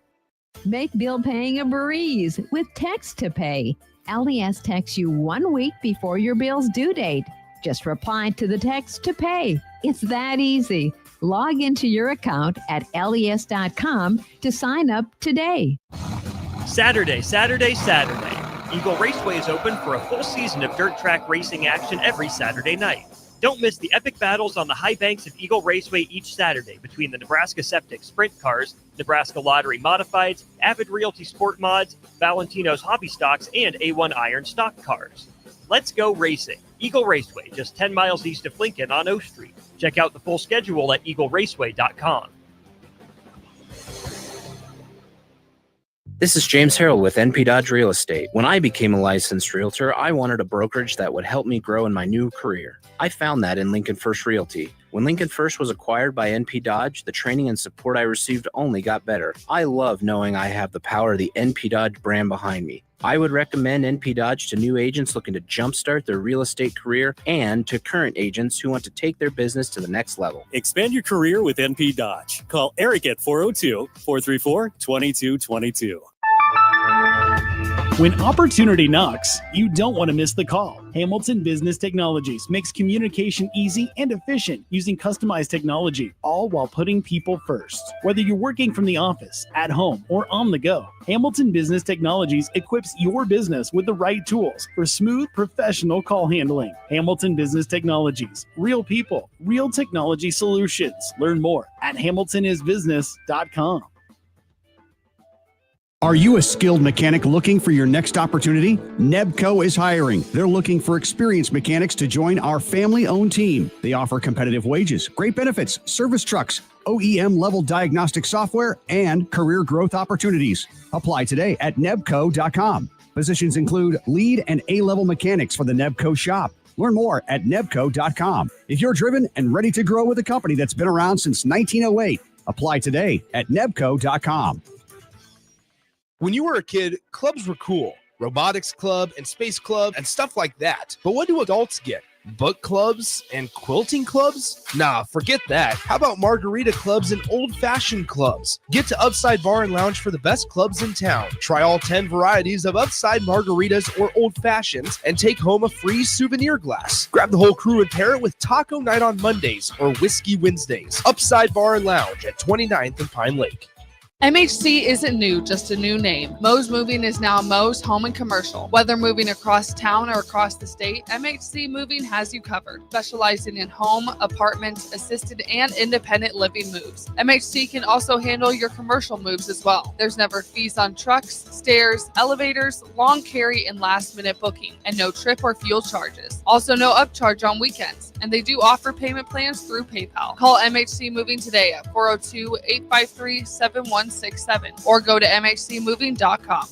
Make bill paying a breeze with Text to Pay. LES texts you 1 week before your bill's due date. Just reply to the text to pay. It's that easy. Log into your account at les.com to sign up today. Saturday, Saturday, Saturday. Eagle Raceway is open for a full season of dirt track racing action every Saturday night. Don't miss the epic battles on the high banks of Eagle Raceway each Saturday between the Nebraska Septic Sprint Cars, Nebraska Lottery Modifieds, Avid Realty Sport Mods, Valentino's Hobby Stocks, and A1 Iron Stock Cars. Let's go racing. Eagle Raceway, just 10 miles east of Lincoln on O Street. Check out the full schedule at eagleraceway.com. This is James Harrell with NP Dodge Real Estate. When I became a licensed realtor, I wanted a brokerage that would help me grow in my new career. I found that in Lincoln First Realty. When Lincoln First was acquired by NP Dodge, the training and support I received only got better. I love knowing I have the power of the NP Dodge brand behind me. I would recommend NP Dodge to new agents looking to jumpstart their real estate career and to current agents who want to take their business to the next level. Expand your career with NP Dodge. Call Eric at 402-434-2222. When opportunity knocks, you don't want to miss the call. Hamilton Business Technologies makes communication easy and efficient using customized technology, all while putting people first. Whether you're working from the office, at home, or on the go, Hamilton Business Technologies equips your business with the right tools for smooth, professional call handling. Hamilton Business Technologies. Real people, real technology solutions. Learn more at hamiltonisbusiness.com. Are you a skilled mechanic looking for your next opportunity? Nebco is hiring. They're looking for experienced mechanics to join our family-owned team. They offer competitive wages, great benefits, service trucks, OEM-level diagnostic software, and career growth opportunities. Apply today at nebco.com. Positions include lead and A-level mechanics for the Nebco shop. Learn more at nebco.com. If you're driven and ready to grow with a company that's been around since 1908, apply today at nebco.com. When you were a kid, clubs were cool. Robotics club and space club and stuff like that. But what do adults get? Book clubs and quilting clubs? Nah, forget that. How about margarita clubs and old-fashioned clubs? Get to Upside Bar and Lounge for the best clubs in town. Try all 10 varieties of Upside margaritas or old-fashions and take home a free souvenir glass. Grab the whole crew and pair it with Taco Night on Mondays or Whiskey Wednesdays. Upside Bar and Lounge at 29th and Pine Lake. MHC isn't new, just a new name. Mo's Moving is now Mo's Home and Commercial. Whether moving across town or across the state, MHC Moving has you covered. Specializing in home, apartments, assisted, and independent living moves. MHC can also handle your commercial moves as well. There's never fees on trucks, stairs, elevators, long carry, and last-minute booking, and no trip or fuel charges. Also, no upcharge on weekends, and they do offer payment plans through PayPal. Call MHC Moving today at 402-853-7167 or go to mhcmoving.com.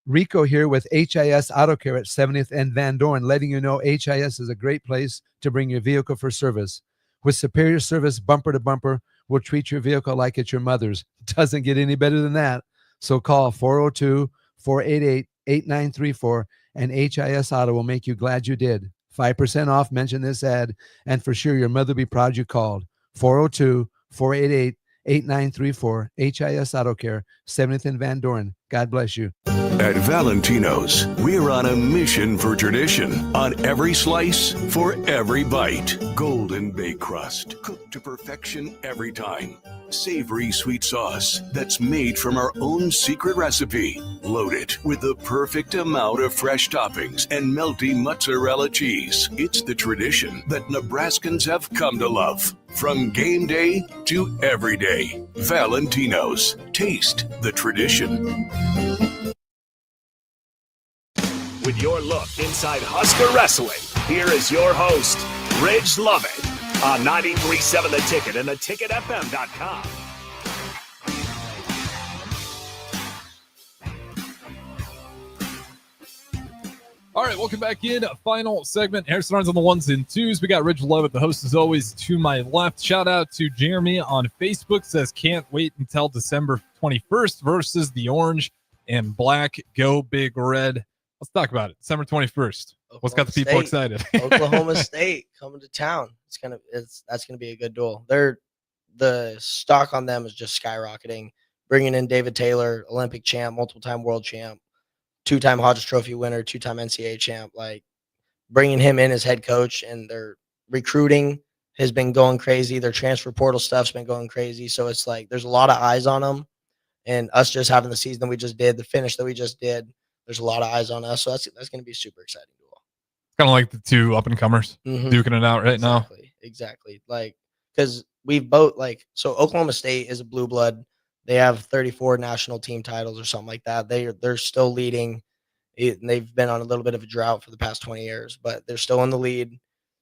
Rico here with HIS Auto Care at 70th and Van Dorn, letting you know HIS is a great place to bring your vehicle for service. With superior service bumper to bumper, we'll treat your vehicle like it's your mother's. Doesn't get any better than that. So call 402-488-8934 and HIS Auto will make you glad you did. 5% off, mention this ad, and for sure your mother will be proud you called. 402-488-8934, HIS Auto Care, 70th and Van Dorn. God bless you. At Valentino's, we're on a mission for tradition. On every slice, for every bite. Golden baked crust, cooked to perfection every time. Savory sweet sauce that's made from our own secret recipe. Loaded with the perfect amount of fresh toppings and melty mozzarella cheese. It's the tradition that Nebraskans have come to love. From game day to every day. Valentino's. Taste the tradition. With your look inside Husker Wrestling, here is your host, Ridge Lovett, on 93.7 The Ticket and theticketfm.com. All right, welcome back in. Final segment. Harrison Arns on the ones and twos. We got Ridge Lovett, the host, as always, to my left. Shout out to Jeremy on Facebook. Says, can't wait until December 21st versus the Orange and Black. Go Big Red. Let's talk about it. December 21st. What's got the people State. excited? Oklahoma State coming to town. That's gonna be a good duel. The stock on them is just skyrocketing. Bringing in David Taylor, Olympic champ, multiple-time world champ, 2-time Hodges Trophy winner, 2-time NCAA champ. Like bringing him in as head coach, and their recruiting has been going crazy. Their transfer portal stuff's been going crazy. So it's like there's a lot of eyes on them, and us just having the season we just did, the finish that we just did. There's a lot of eyes on us, so that's going to be super exciting. Kind of like the two up and comers duking it out right now. Exactly. Like, because we've both so Oklahoma State is a blue blood. They have 34 national team titles or something like that. They're still leading. They've been on a little bit of a drought for the past 20 years, but they're still in the lead.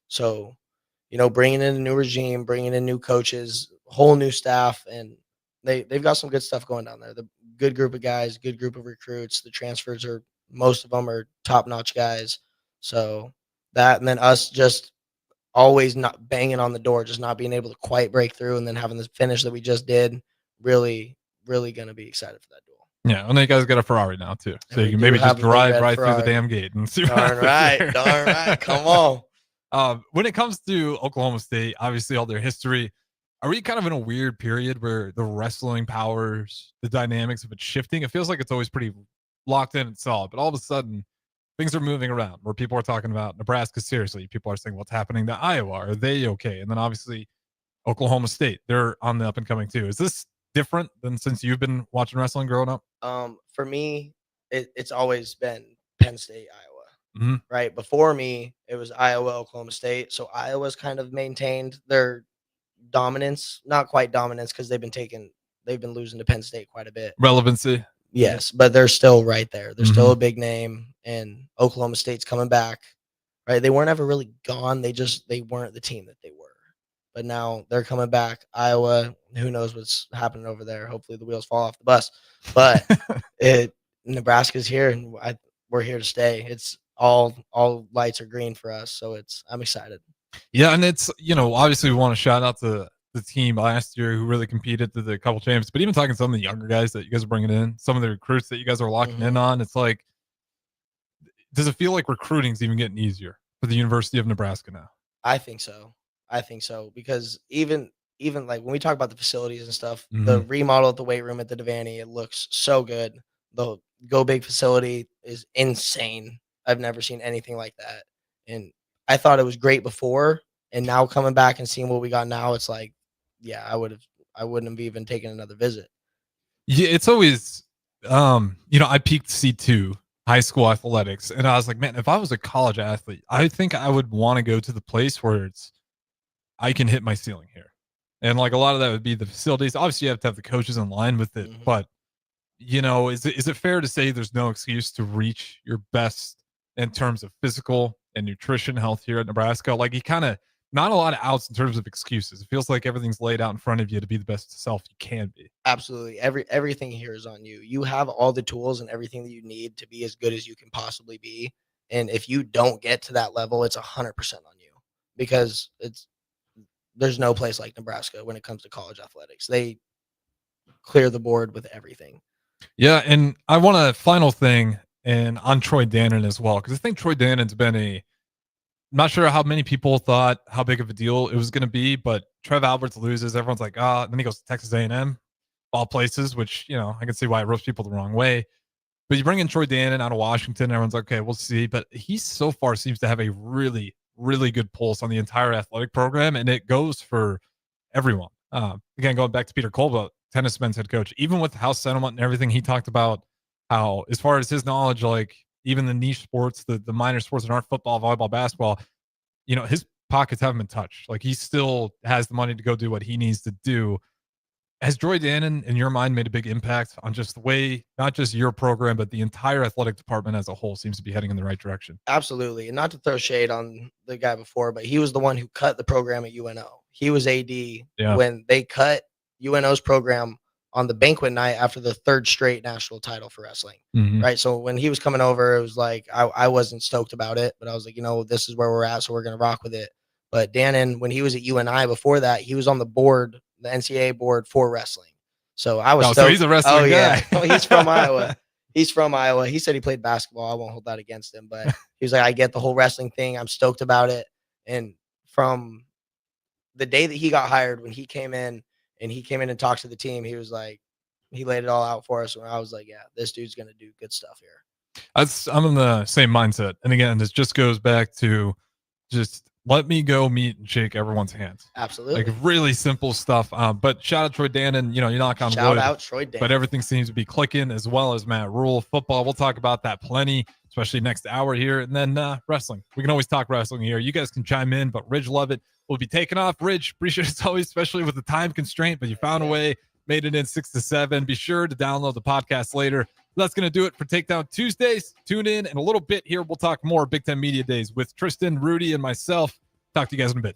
So, bringing in a new regime, bringing in new coaches, whole new staff, and they've got some good stuff going down there. The good group of guys, good group of recruits. The transfers most of them are top-notch guys. So that, and then us just always not banging on the door, just not being able to quite break through, and then having the finish that we just did, really, really going to be excited for that duel. Yeah, and then you guys got a Ferrari now too, so you can maybe just drive right through the damn gate and see. Darn right, come on. When it comes to Oklahoma State, obviously all their history, are we kind of in a weird period where the wrestling powers, the dynamics of it shifting? It feels like it's always pretty locked in and solid, but all of a sudden things are moving around where people are talking about Nebraska seriously. People are saying what's happening to Iowa. Are they okay? And then obviously Oklahoma State, they're on the up and coming too. Is this different than since you've been watching wrestling growing up? For me, it's always been Penn State, Iowa. Right before me, it was Iowa, Oklahoma State. So Iowa's kind of maintained their dominance, not quite dominance, because they've been losing to Penn State quite a bit. Relevancy. Yes, but they're still right there. They're still a big name, and Oklahoma State's coming back. Right? They weren't ever really gone. They weren't the team that they were. But now they're coming back. Iowa, who knows what's happening over there? Hopefully the wheels fall off the bus. But Nebraska's here, and we're here to stay. It's all lights are green for us, so I'm excited. Yeah, and it's obviously we want to shout out to the team last year who really competed to the couple champs, but even talking to some of the younger guys that you guys are bringing in, some of the recruits that you guys are locking in on, it's like, does it feel like recruiting's even getting easier for the University of Nebraska now? I think so because even like when we talk about the facilities and stuff, the remodel at the weight room at the Devaney, it looks so good. The Go Big facility is insane. I've never seen anything like that, and I thought it was great before, and now coming back and seeing what we got now, it's like, yeah, I wouldn't have even taken another visit. Yeah, it's always, I peaked C2 high school athletics, and I was like, man, if I was a college athlete, I think I would want to go to the place where I can hit my ceiling here. And like a lot of that would be the facilities. Obviously, you have to have the coaches in line with it, but is it fair to say there's no excuse to reach your best in terms of physical and nutrition health here at Nebraska? Like you kind of, not a lot of outs in terms of excuses. It feels like everything's laid out in front of you to be the best self you can be. Absolutely. Everything here is on you. You have all the tools and everything that you need to be as good as you can possibly be. And if you don't get to that level, it's 100% on you, because there's no place like Nebraska when it comes to college athletics. They clear the board with everything. Yeah. And I want a final thing and on Troy Dannon as well, because I think Troy Dannon's been not sure how many people thought how big of a deal it was going to be, but Trev Alberts loses. Everyone's like, then he goes to Texas A&M, all places, which, I can see why it rubs people the wrong way. But you bring in Troy Dannon out of Washington, everyone's like, okay, we'll see. But he so far seems to have a really, really good pulse on the entire athletic program, and it goes for everyone. Again, going back to Peter Colba, tennis men's head coach, even with the house settlement and everything, he talked about how, as far as his knowledge, like, even the niche sports, the minor sports that aren't football, volleyball, basketball, his pockets haven't been touched. Like he still has the money to go do what he needs to do. Has Troy Dannon, in your mind, made a big impact on just the way, not just your program, but the entire athletic department as a whole seems to be heading in the right direction? Absolutely. And not to throw shade on the guy before, but he was the one who cut the program at UNO. He was AD when they cut UNO's program on the banquet night after the third straight national title for wrestling. Right. So when he was coming over, it was like, I wasn't stoked about it, but I was like, this is where we're at, so we're going to rock with it. But Dannon, when he was at UNI before that, he was on the board, the NCAA board for wrestling. So I was stoked. So he's a wrestling guy. Yeah. He's from Iowa. He's from Iowa. He said he played basketball. I won't hold that against him, but he was like, I get the whole wrestling thing. I'm stoked about it. And from the day that he got hired, when he came in and talked to the team, he was like, he laid it all out for us. And I was like, yeah, this dude's going to do good stuff here. I'm in the same mindset. And again, this just goes back to just let me go meet and shake everyone's hands. Absolutely. Like really simple stuff. But shout out Troy Dannon, you knock on wood. Shout out Troy Dannon. But everything seems to be clicking, as well as Matt Rule. Football, we'll talk about that plenty, especially next hour here. And then wrestling. We can always talk wrestling here. You guys can chime in, but Ridge Lovett will be taking off. Ridge, appreciate it as always, especially with the time constraint, but you found a way, made it in 6 to 7. Be sure to download the podcast later. That's going to do it for Takedown Tuesdays. Tune in a little bit here. We'll talk more Big Ten Media Days with Tristan, Rudy, and myself. Talk to you guys in a bit.